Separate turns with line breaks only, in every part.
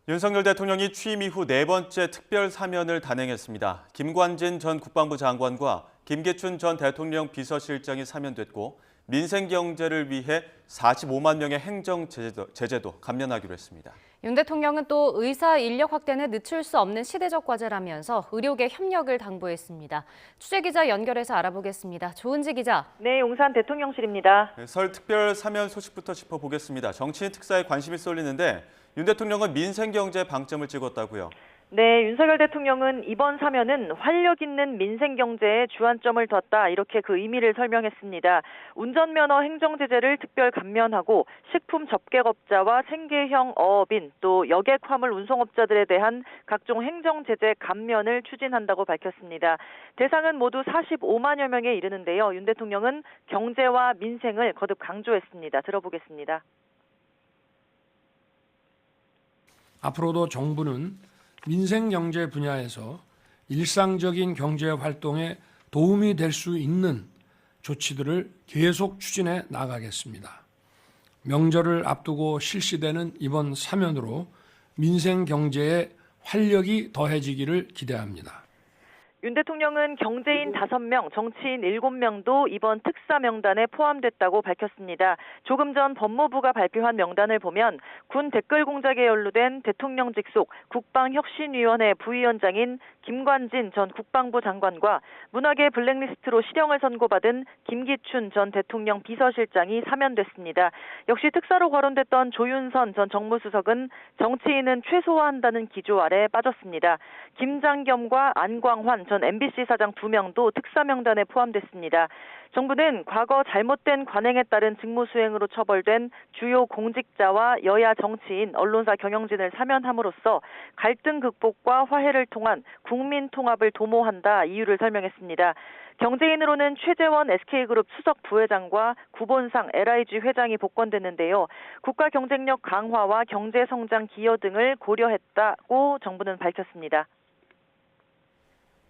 윤석열 대통령이 취임 이후 네 번째 특별 사면을 단행했습니다. 김관진 전 국방부 장관과 김기춘 전 대통령 비서실장이 사면됐고 민생 경제를 위해 45만 명의 행정 제재도 감면하기로 했습니다.
윤 대통령은 또 의사 인력 확대는 늦출 수 없는 시대적 과제라면서 의료계 협력을 당부했습니다. 취재기자 연결해서 알아보겠습니다. 조은지 기자.
네, 용산 대통령실입니다.
설 특별 사면 소식부터 짚어보겠습니다. 정치인 특사에 관심이 쏠리는데 윤 대통령은 민생 경제에 방점을 찍었다고요.
네, 윤석열 대통령은 이번 사면은 활력 있는 민생 경제에 주안점을 뒀다, 이렇게 그 의미를 설명했습니다. 운전면허 행정 제재를 특별 감면하고 식품 접객업자와 생계형 어업인 또 여객 화물 운송업자들에 대한 각종 행정 제재 감면을 추진한다고 밝혔습니다. 대상은 모두 45만여 명에 이르는데요. 윤 대통령은 경제와 민생을 거듭 강조했습니다. 들어보겠습니다.
앞으로도 정부는 민생 경제 분야에서 일상적인 경제 활동에 도움이 될 수 있는 조치들을 계속 추진해 나가겠습니다. 명절을 앞두고 실시되는 이번 사면으로 민생 경제에 활력이 더해지기를 기대합니다.
윤 대통령은 경제인 5명, 정치인 7명도 이번 특사 명단에 포함됐다고 밝혔습니다. 조금 전 법무부가 발표한 명단을 보면 군 댓글 공작에 연루된 대통령 직속 국방혁신위원회 부위원장인 김관진 전 국방부 장관과 문화계 블랙리스트로 실형을 선고받은 김기춘 전 대통령 비서실장이 사면됐습니다. 역시 특사로 거론됐던 조윤선 전 정무수석은 정치인은 최소화한다는 기조 아래 빠졌습니다. 김장겸과 안광환 전 MBC 사장 2명도 특사 명단에 포함됐습니다. 정부는 과거 잘못된 관행에 따른 직무수행으로 처벌된 주요 공직자와 여야 정치인, 언론사 경영진을 사면함으로써 갈등 극복과 화해를 통한 국민 통합을 도모한다, 이유를 설명했습니다. 경제인으로는 최재원 SK그룹 수석 부회장과 구본상 LIG 회장이 복권됐는데요. 국가 경쟁력 강화와 경제 성장 기여 등을 고려했다고 정부는 밝혔습니다.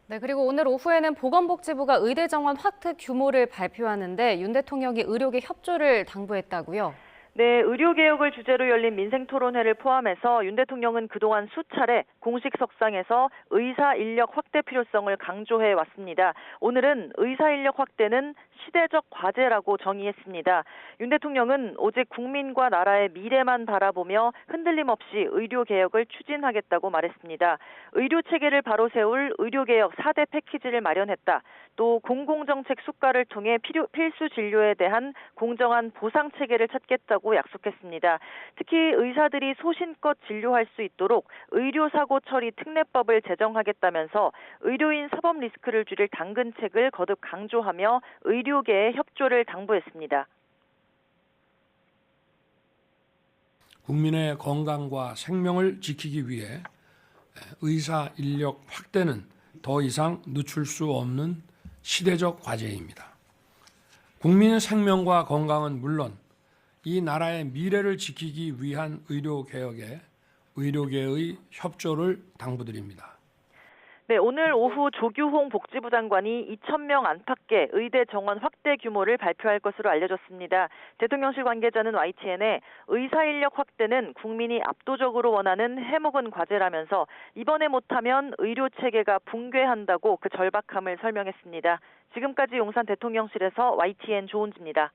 네, 그리고 오늘 오후에는 보건복지부가 의대 정원 확대 규모를 발표하는데 윤 대통령이 의료계 협조를 당부했다고요?
네, 의료개혁을 주제로 열린 민생토론회를 포함해서 윤 대통령은 그동안 수차례 공식 석상에서 의사 인력 확대 필요성을 강조해 왔습니다. 오늘은 의사 인력 확대는 시대적 과제라고 정의했습니다. 윤 대통령은 오직 국민과 나라의 미래만 바라보며 흔들림 없이 의료개혁을 추진하겠다고 말했습니다. 의료체계를 바로 세울 의료개혁 4대 패키지를 마련했다. 또 공공정책 수가를 통해 필수 진료에 대한 공정한 보상체계를 찾겠다고 약속했습니다. 특히 의사들이 소신껏 진료할 수 있도록 의료사고 처리 특례법을 제정하겠다면서 의료인 사법 리스크를 줄일 당근책을 거듭 강조하며 의료계의 협조를 당부했습니다.
국민의 건강과 생명을 지키기 위해 의사 인력 확대는 더 이상 늦출 수 없는 시대적 과제입니다. 국민의 생명과 건강은 물론 이 나라의 미래를 지키기 위한 의료개혁에 의료계의 협조를 당부드립니다.
네, 오늘 오후 조규홍 복지부 장관이 2,000명 안팎의 의대 정원 확대 규모를 발표할 것으로 알려졌습니다. 대통령실 관계자는 YTN에 의사 인력 확대는 국민이 압도적으로 원하는 해묵은 과제라면서 이번에 못하면 의료 체계가 붕괴한다고 그 절박함을 설명했습니다. 지금까지 용산 대통령실에서 YTN 조은지입니다.